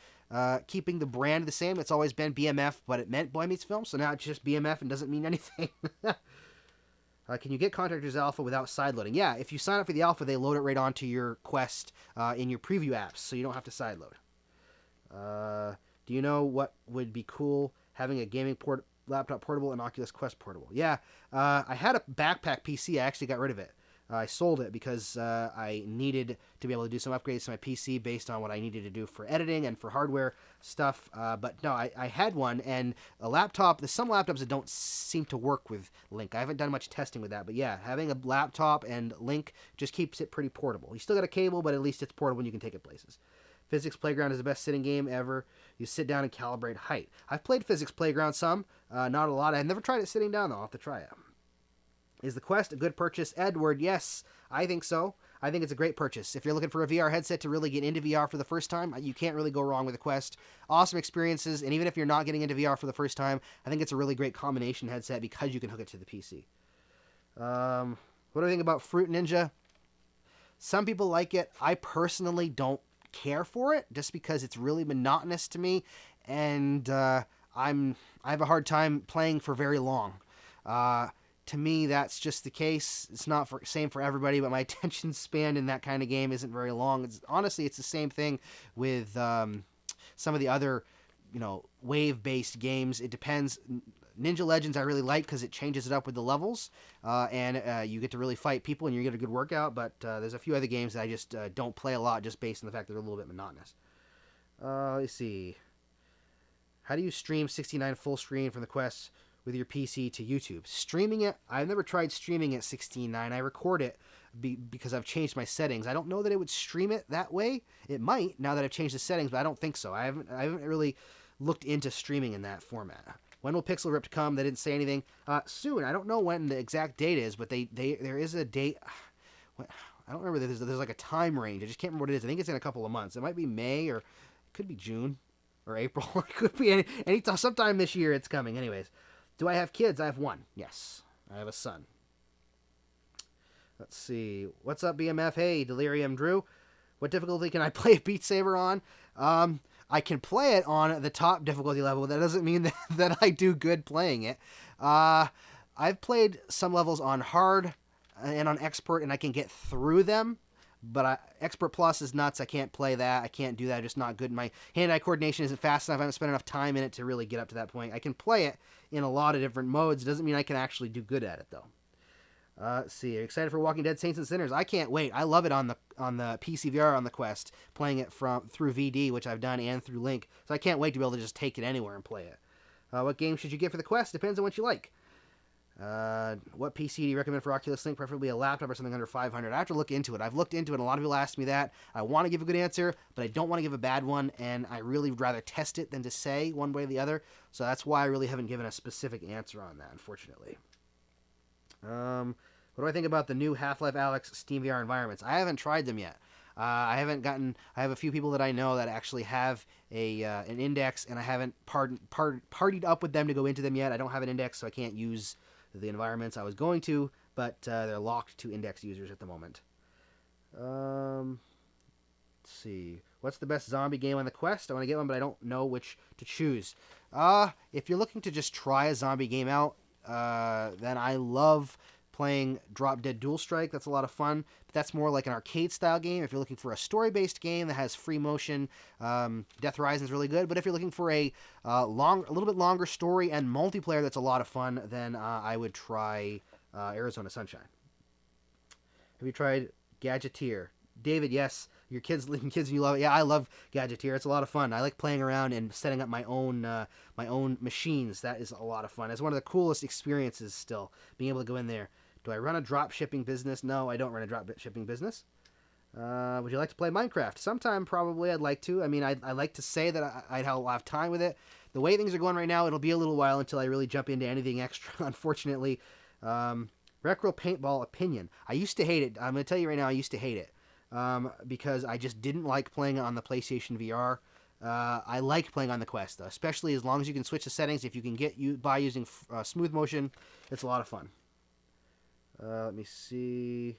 S1: keeping the brand the same. It's always been BMF, but it meant Boy Meets Film, so now it's just BMF and doesn't mean anything. Can you get Contractors Alpha without sideloading? Yeah, if you sign up for the Alpha, they load it right onto your Quest in your preview apps, so you don't have to sideload. Do you know what would be cool having a gaming laptop portable and Oculus Quest portable? Yeah, I had a backpack PC. I actually got rid of it. I sold it because I needed to be able to do some upgrades to my PC based on what I needed to do for editing and for hardware stuff. But no, I had one, and a laptop, there's some laptops that don't seem to work with Link. I haven't done much testing with that, but yeah, having a laptop and Link just keeps it pretty portable. You still got a cable, but at least it's portable and you can take it places. Physics Playground is the best sitting game ever. You sit down and calibrate height. I've played Physics Playground some, not a lot. I've never tried it sitting down, though. I'll have to try it. Is the Quest a good purchase? Edward, yes, I think so. I think it's a great purchase. If you're looking for a VR headset to really get into VR for the first time, you can't really go wrong with the Quest. Awesome experiences, and even if you're not getting into VR for the first time, I think it's a really great combination headset because you can hook it to the PC. What do I think about Fruit Ninja? Some people like it. I personally don't care for it just because it's really monotonous to me, and I have a hard time playing for very long. To me, that's just the case. It's not same for everybody, but my attention span in that kind of game isn't very long. Honestly, it's the same thing with some of the other, wave-based games. It depends. Ninja Legends I really like because it changes it up with the levels, and you get to really fight people and you get a good workout, but there's a few other games that I just don't play a lot just based on the fact that they're a little bit monotonous. Let's see. How do you stream 69 full screen from the Quest with your PC to YouTube? Streaming it, I've never tried streaming at 16:9. I record it because I've changed my settings. I don't know that it would stream it that way. It might, now that I've changed the settings, but I don't think so. I haven't really looked into streaming in that format. When will Pixel Ripped come? They didn't say anything. Soon. I don't know when the exact date is, but there is a date. I don't remember. There's like a time range. I just can't remember what it is. I think it's in a couple of months. It might be May, or it could be June or April. It could be any sometime this year it's coming. Anyways. Do I have kids? I have one. Yes. I have a son. Let's see. What's up, BMF? Hey, Delirium Drew. What difficulty can I play Beat Saber on? I can play it on the top difficulty level. That doesn't mean that I do good playing it. I've played some levels on hard and on expert, and I can get through them. But Expert Plus is nuts. I can't play that. I can't do that. I'm just not good. My hand-eye coordination isn't fast enough. I haven't spent enough time in it to really get up to that point. I can play it in a lot of different modes. It doesn't mean I can actually do good at it, though. Let's see. Excited for Walking Dead Saints and Sinners. I can't wait. I love it on the PC VR on the Quest, playing it through VD, which I've done, and through Link. So I can't wait to be able to just take it anywhere and play it. What game should you get for the Quest? Depends on what you like. What PC do you recommend for Oculus Link? Preferably a laptop or something under 500. I have to look into it. I've looked into it. A lot of people ask me that. I want to give a good answer, but I don't want to give a bad one, and I really would rather test it than to say one way or the other. So that's why I really haven't given a specific answer on that, unfortunately. What do I think about the new Half-Life Alyx Steam VR environments? I haven't tried them yet. I have a few people that I know that actually have an index, and I haven't partied up with them to go into them yet. I don't have an index, so I can't use the environments I was going to, but they're locked to index users at the moment. Let's see. What's the best zombie game on the Quest? I want to get one, but I don't know which to choose. If you're looking to just try a zombie game out, then I love playing Drop Dead Dual Strike. That's a lot of fun, but that's more like an arcade style game. If you're looking for a story-based game that has free motion, Death Rising is really good. But if you're looking for a little bit longer story and multiplayer that's a lot of fun, then I would try Arizona Sunshine. Have you tried Gadgeteer? David, yes. Your kids and you love it. Yeah, I love Gadgeteer. It's a lot of fun. I like playing around and setting up my own machines. That is a lot of fun. It's one of the coolest experiences still, being able to go in there. Do I run a drop shipping business? No, I don't run a drop shipping business. Would you like to play Minecraft? Sometime, probably. I'd like to. I mean, I like to say that I'd have time with it. The way things are going right now, it'll be a little while until I really jump into anything extra, unfortunately. Retro Paintball opinion. I used to hate it. I'm going to tell you right now, I used to hate it. Because I just didn't like playing on the PlayStation VR. I liked playing on the Quest, though, especially as long as you can switch the settings. If you can get by using smooth motion, it's a lot of fun. Let me see.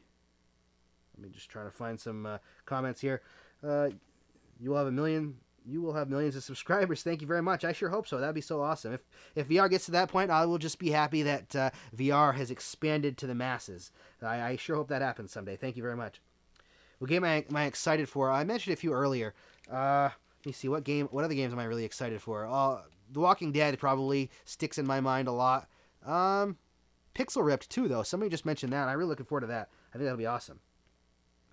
S1: Let me just try to find some comments here. You will have millions of subscribers. Thank you very much. I sure hope so. That'd be so awesome. If VR gets to that point, I will just be happy that VR has expanded to the masses. I sure hope that happens someday. Thank you very much. What game am I excited for? I mentioned a few earlier. Let me see. What other games am I really excited for? The Walking Dead probably sticks in my mind a lot. Pixel Ripped too, though. Somebody just mentioned that. I'm really looking forward to that. I think that'll be awesome.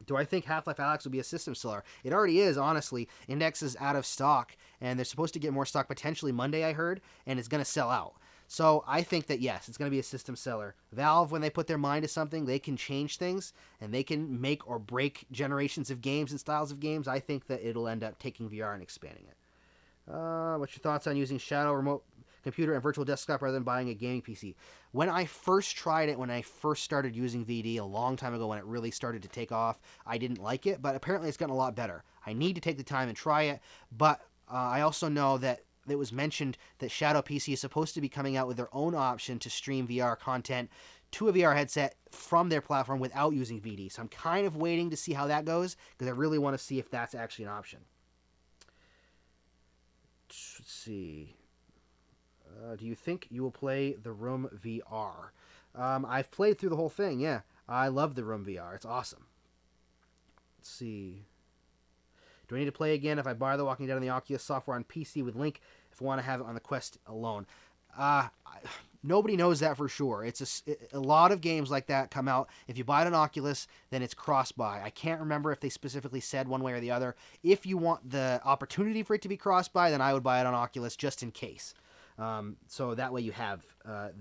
S1: Do I think Half-Life Alyx will be a system seller? It already is, honestly. Index is out of stock, and they're supposed to get more stock potentially Monday, I heard, and it's going to sell out. So I think that, yes, it's going to be a system seller. Valve, when they put their mind to something, they can change things, and they can make or break generations of games and styles of games. I think that it'll end up taking VR and expanding it. What's your thoughts on using Shadow Remote Computer and Virtual Desktop rather than buying a gaming PC? When I first tried it, when I first started using VD a long time ago when it really started to take off, I didn't like it, but apparently it's gotten a lot better. I need to take the time and try it, but I also know that it was mentioned that Shadow PC is supposed to be coming out with their own option to stream VR content to a VR headset from their platform without using VD. So I'm kind of waiting to see how that goes because I really want to see if that's actually an option. Let's see. Do you think you will play The Room VR? I've played through the whole thing, yeah. I love The Room VR. It's awesome. Let's see. Do I need to play again if I buy The Walking Dead on the Oculus software on PC with Link if I want to have it on the Quest alone? Nobody knows that for sure. It's a lot of games like that come out. If you buy it on Oculus, then it's cross-buy. I can't remember if they specifically said one way or the other. If you want the opportunity for it to be cross-buy, then I would buy it on Oculus just in case. So that way you have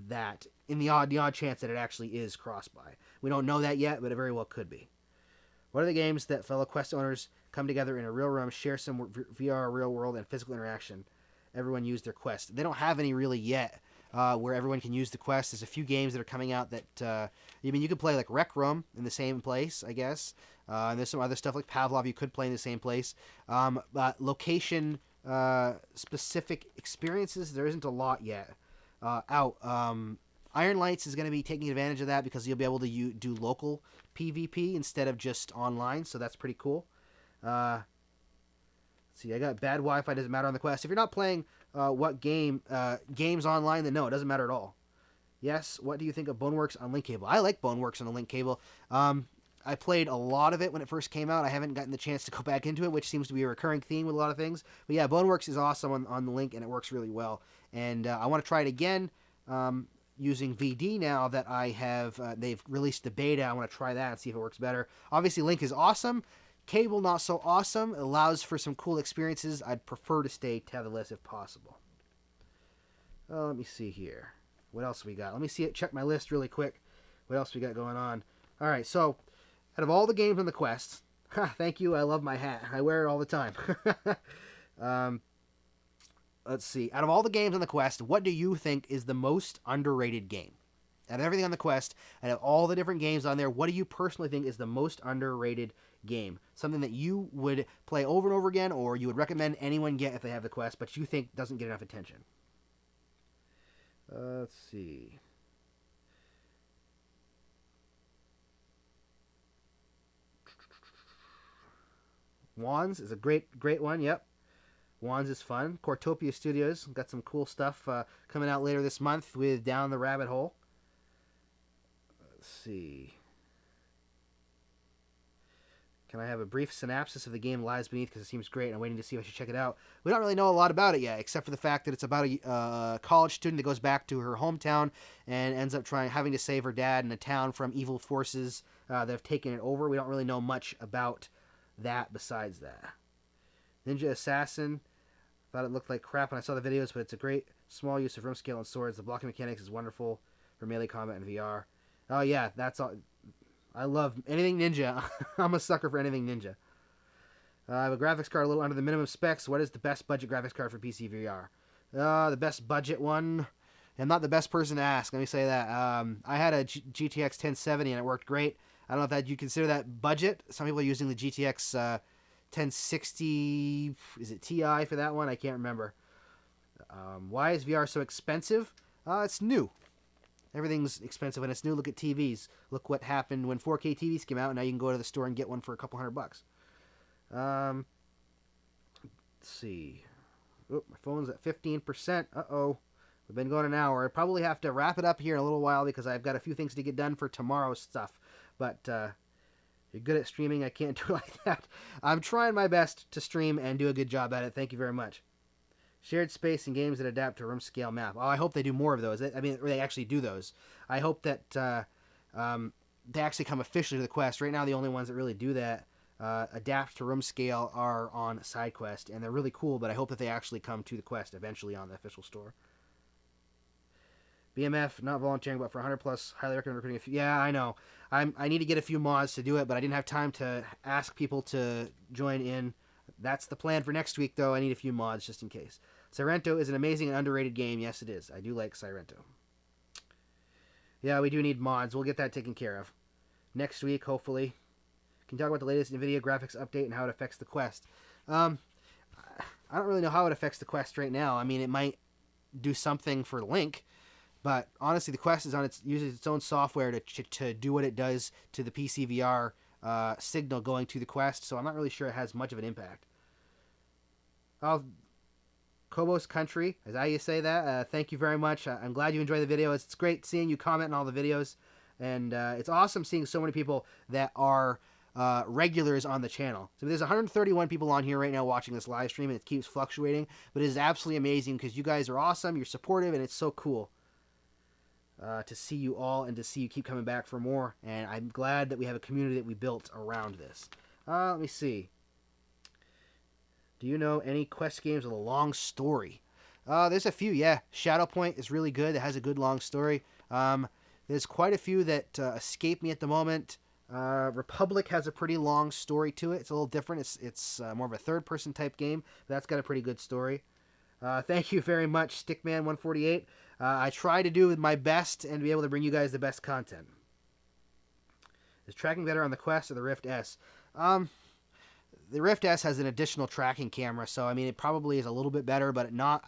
S1: that in the odd chance that it actually is cross-buy. We don't know that yet, but it very well could be. What are the games that fellow Quest owners come together in a real room, share some VR, real world, and physical interaction? Everyone use their Quest. They don't have any really yet where everyone can use the Quest. There's a few games that are coming out that, you could play like Rec Room in the same place, I guess. And there's some other stuff like Pavlov you could play in the same place. But location specific experiences, there isn't a lot yet out. Iron Lights is going to be taking advantage of that because you'll be able to do local PvP instead of just online, so that's pretty cool. Let's see, I got bad Wi-Fi, doesn't matter on the Quest. If you're not playing games online, then no, it doesn't matter at all. Yes, what do you think of Boneworks on link cable? I like Boneworks on the link cable. I played a lot of it when it first came out. I haven't gotten the chance to go back into it, which seems to be a recurring theme with a lot of things. But yeah, Boneworks is awesome on the Link, and it works really well. And I want to try it again using VD now that I have. They've released the beta. I want to try that and see if it works better. Obviously, Link is awesome. Cable, not so awesome. It allows for some cool experiences. I'd prefer to stay tetherless if possible. Let me see here. What else we got? Let me see it. Check my list really quick. What else we got going on? All right, so out of all the games on the Quest, thank you. I love my hat. I wear it all the time. Let's see. Out of all the games on the Quest, what do you think is the most underrated game? Out of everything on the Quest, out of all the different games on there, what do you personally think is the most underrated game? Something that you would play over and over again, or you would recommend anyone get if they have the Quest, but you think doesn't get enough attention? Let's see. Wands is a great one. Yep. Wands is fun. Cortopia Studios got some cool stuff coming out later this month with Down the Rabbit Hole. Let's see. Can I have a brief synopsis of the game Lies Beneath, because it seems great and I'm waiting to see if I should check it out. We don't really know a lot about it yet, except for the fact that it's about a college student that goes back to her hometown and ends up having to save her dad in a town from evil forces that have taken it over. We don't really know much about that besides that. Ninja Assassin. Thought it looked like crap when I saw the videos, but it's a great small use of room scale and swords. The blocking mechanics is wonderful for melee combat and VR. Oh yeah, that's all. I love anything ninja. I'm a sucker for anything ninja. I have a graphics card a little under the minimum specs. What is the best budget graphics card for PC VR? The best budget one. I'm not the best person to ask. Let me say that. I had a GTX 1070 and it worked great. I don't know if that you consider that budget. Some people are using the GTX 1060. Is it Ti for that one? I can't remember. Why is VR so expensive? It's new. Everything's expensive when it's new. Look at TVs. Look what happened when 4K TVs came out. And now you can go to the store and get one for a couple $100. Let's see. Oop, my phone's at 15%. Uh-oh. We've been going an hour. I probably have to wrap it up here in a little while because I've got a few things to get done for tomorrow's stuff. But you're good at streaming. I can't do it like that. I'm trying my best to stream and do a good job at it. Thank you very much. Shared space and games that adapt to room scale map. Oh, I hope they do more of those. I mean, they actually do those. I hope that they actually come officially to the Quest. Right now, the only ones that really do that adapt to room scale are on SideQuest, and they're really cool, but I hope that they actually come to the Quest eventually on the official store. BMF, not volunteering, but for 100 plus, highly recommend recruiting a few. Yeah, I know. I need to get a few mods to do it, but I didn't have time to ask people to join in. That's the plan for next week, though. I need a few mods just in case. Sirento is an amazing and underrated game. Yes, it is. I do like Sirento. Yeah, we do need mods. We'll get that taken care of. Next week, hopefully. Can you talk about the latest NVIDIA graphics update and how it affects the Quest? I don't really know how it affects the Quest right now. I mean, it might do something for Link, but honestly, the Quest uses its own software to do what it does to the PC VR signal going to the Quest, so I'm not really sure it has much of an impact. Kobos Country, is that how you say that? Thank you very much. I'm glad you enjoyed the video. It's great seeing you comment on all the videos, and it's awesome seeing so many people that are regulars on the channel. So there's 131 people on here right now watching this live stream, and it keeps fluctuating, but it is absolutely amazing because you guys are awesome, you're supportive, and it's so cool to see you all and to see you keep coming back for more, and I'm glad that we have a community that we built around this. Let me see. Do you know any Quest games with a long story? There's a few, yeah. Shadowpoint is really good. It has a good long story. There's quite a few that escape me at the moment. Republic has a pretty long story to it. It's a little different. It's more of a third-person type game, but that's got a pretty good story. Thank you very much, Stickman148. I try to do my best and be able to bring you guys the best content. Is tracking better on the Quest or the Rift S? The Rift S has an additional tracking camera, so I mean it probably is a little bit better, but not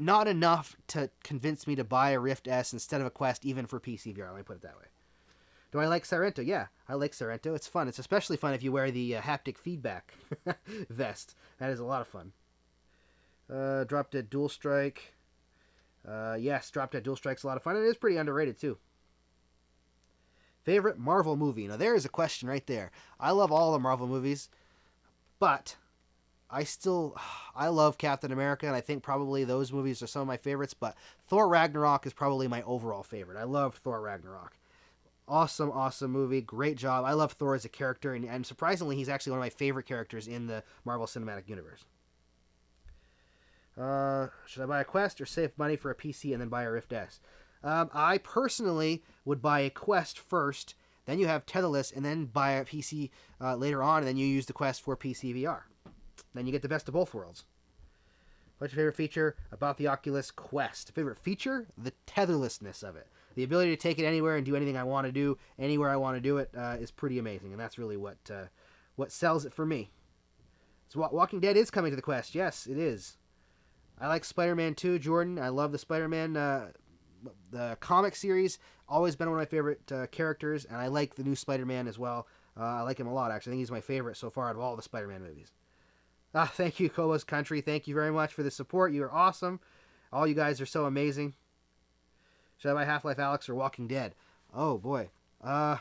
S1: enough to convince me to buy a Rift S instead of a Quest, even for PC VR. Let me put it that way. Do I like Sirento? Yeah, I like Sirento. It's fun. It's especially fun if you wear the haptic feedback vest. That is a lot of fun. Drop Dead Dual Strike. Yes, Drop Dead Dual Strike's a lot of fun. It is pretty underrated, too. Favorite Marvel movie? Now, there is a question right there. I love all the Marvel movies, but I love Captain America, and I think probably those movies are some of my favorites, but Thor Ragnarok is probably my overall favorite. I love Thor Ragnarok. Awesome, awesome movie. Great job. I love Thor as a character, and surprisingly, he's actually one of my favorite characters in the Marvel Cinematic Universe. Should I buy a Quest or save money for a PC and then buy a Rift S? I personally would buy a Quest first, then you have tetherless, and then buy a PC later on, and then you use the Quest for PC VR. Then you get the best of both worlds. What's your favorite feature about the Oculus Quest? Favorite feature? The tetherlessness of it. The ability to take it anywhere and do anything I want to do, anywhere I want to do it, is pretty amazing, and that's really what sells it for me. So Walking Dead is coming to the Quest. Yes, it is. I like Spider-Man 2, Jordan. I love the Spider-Man the comic series. Always been one of my favorite characters, and I like the new Spider-Man as well. I like him a lot, actually. I think he's my favorite so far out of all the Spider-Man movies. Thank you, Kobo's Country. Thank you very much for the support. You are awesome. All you guys are so amazing. Should I buy Half-Life Alyx or Walking Dead? Oh, boy. I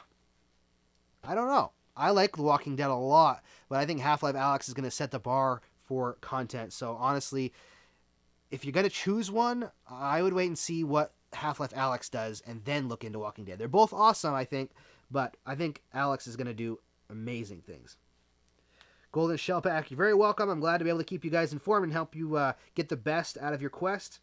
S1: don't know. I like The Walking Dead a lot, but I think Half-Life Alyx is going to set the bar for content. So, honestly, if you're going to choose one, I would wait and see what Half-Life Alyx does and then look into Walking Dead. They're both awesome, I think, but I think Alyx is going to do amazing things. Golden Shellback, you're very welcome. I'm glad to be able to keep you guys informed and help you get the best out of your Quest.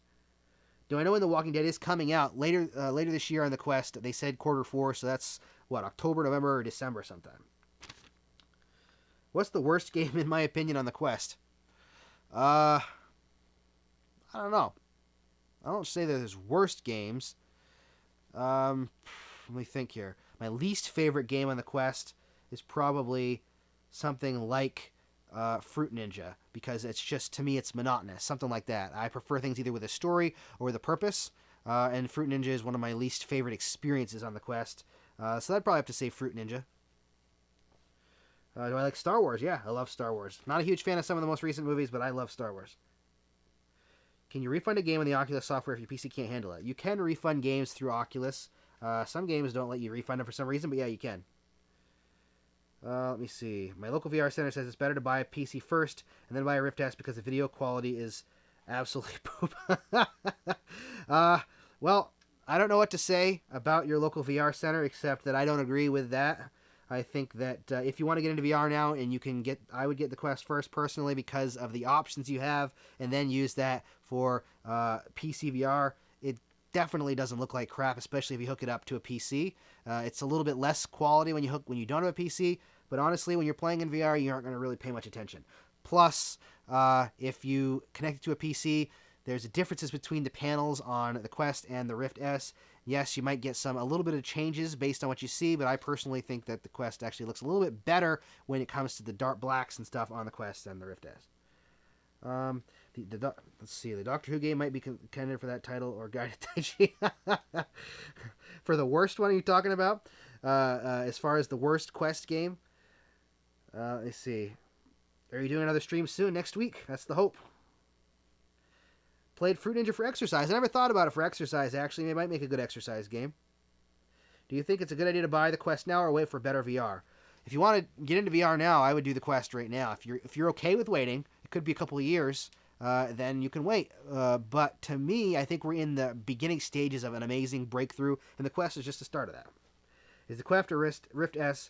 S1: Do I know when The Walking Dead is coming out? Later this year on the Quest. They said Q4, so that's, October, November, or December sometime. What's the worst game, in my opinion, on the Quest? I don't know. I don't say that there's worst games. Let me think here. My least favorite game on the Quest is probably something like Fruit Ninja, because it's just, to me, it's monotonous. Something like that. I prefer things either with a story or with a purpose, and Fruit Ninja is one of my least favorite experiences on the Quest. So I'd probably have to say Fruit Ninja. Do I like Star Wars? Yeah, I love Star Wars. Not a huge fan of some of the most recent movies, but I love Star Wars. Can you refund a game on the Oculus software if your PC can't handle it? You can refund games through Oculus. Some games don't let you refund them for some reason, but yeah, you can. Let me see. My local VR center says it's better to buy a PC first and then buy a Rift S because the video quality is absolutely poop. Well, I don't know what to say about your local VR center except that I don't agree with that. I think that if you want to get into VR now, and I would get the Quest first personally because of the options you have, and then use that for PC VR. It definitely doesn't look like crap, especially if you hook it up to a PC. It's a little bit less quality when you don't have a PC, but honestly, when you're playing in VR, you aren't going to really pay much attention. Plus, if you connect it to a PC, there's differences between the panels on the Quest and the Rift S. Yes, you might get a little bit of changes based on what you see, but I personally think that the Quest actually looks a little bit better when it comes to the dark blacks and stuff on the Quest than the Rift S. Let's see, the Doctor Who game might be contended for that title, or Guided Taichi. For the worst one, are you talking about? As far as the worst Quest game? Let's see. Are you doing another stream soon? Next week? That's the hope. Played Fruit Ninja for exercise. I never thought about it for exercise, actually. It might make a good exercise game. Do you think it's a good idea to buy the Quest now or wait for better VR? If you want to get into VR now, I would do the Quest right now. If you're okay with waiting, it could be a couple of years, then you can wait. But to me, I think we're in the beginning stages of an amazing breakthrough, and the Quest is just the start of that. Is the Quest or Rift S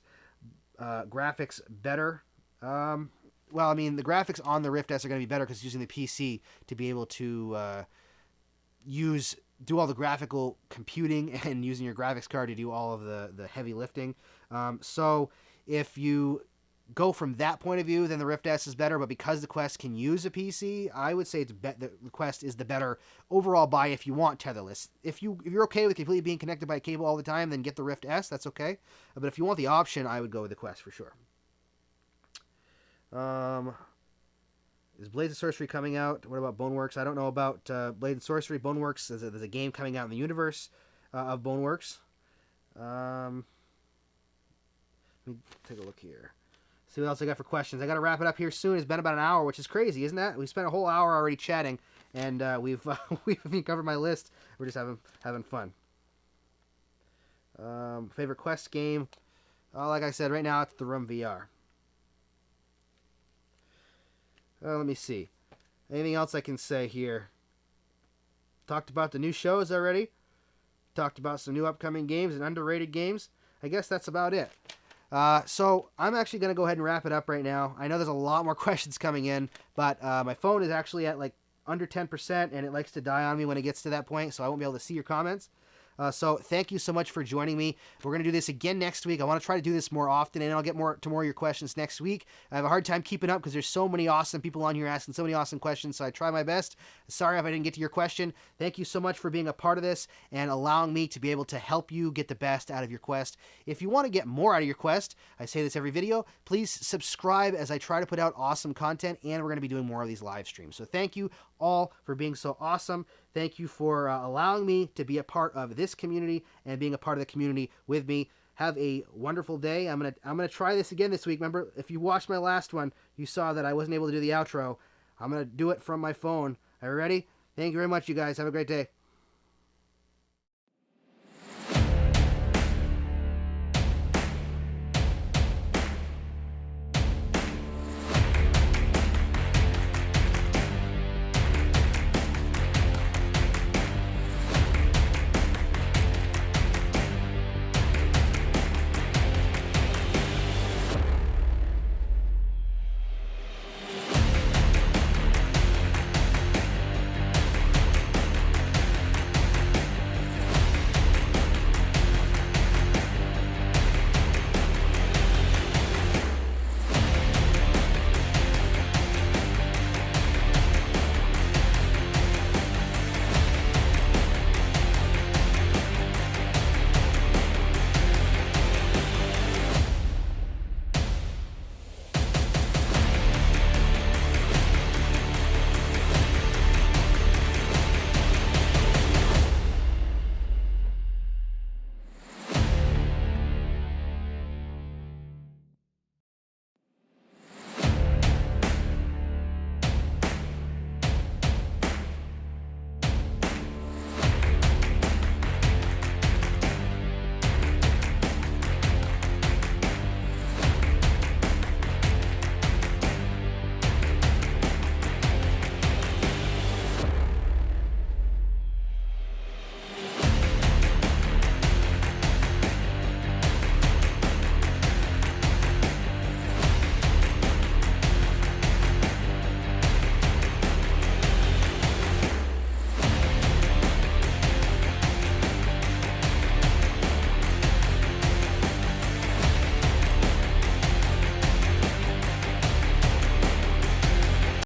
S1: graphics better? Well, I mean, the graphics on the Rift S are going to be better because it's using the PC to be able to do all the graphical computing and using your graphics card to do all of the heavy lifting. So if you go from that point of view, then the Rift S is better. But because the Quest can use a PC, I would say the Quest is the better overall buy if you want tetherless. If you're okay with completely being connected by a cable all the time, then get the Rift S. That's okay. But if you want the option, I would go with the Quest for sure. Is Blades of Sorcery coming out? What about Boneworks? I don't know about Blades of Sorcery. Boneworks, there's a game coming out in the universe of Boneworks. Let me take a look here. See what else I got for questions. I got to wrap it up here soon. It's been about an hour, which is crazy, isn't that? We spent a whole hour already chatting, and we've covered my list. We're just having fun. Favorite Quest game? Like I said, right now it's the Room VR. Let me see. Anything else I can say here? Talked about the new shows already. Talked about some new upcoming games and underrated games. I guess that's about it. So I'm actually going to go ahead and wrap it up right now. I know there's a lot more questions coming in, but my phone is actually at like under 10%, and it likes to die on me when it gets to that point, so I won't be able to see your comments. So thank you so much for joining me. We're going to do this again next week. I want to try to do this more often, and I'll get more of your questions next week. I have a hard time keeping up because there's so many awesome people on here asking so many awesome questions, so I try my best. Sorry if I didn't get to your question. Thank you so much for being a part of this and allowing me to be able to help you get the best out of your Quest. If you want to get more out of your Quest, I say this every video, please subscribe as I try to put out awesome content, and we're going to be doing more of these live streams. So thank you all for being so awesome. Thank you for allowing me to be a part of this community and being a part of the community with me. Have a wonderful day. I'm gonna try this again this week. Remember, if you watched my last one, you saw that I wasn't able to do the outro. I'm gonna do it from my phone. Are you ready? Thank you very much, you guys. Have a great day.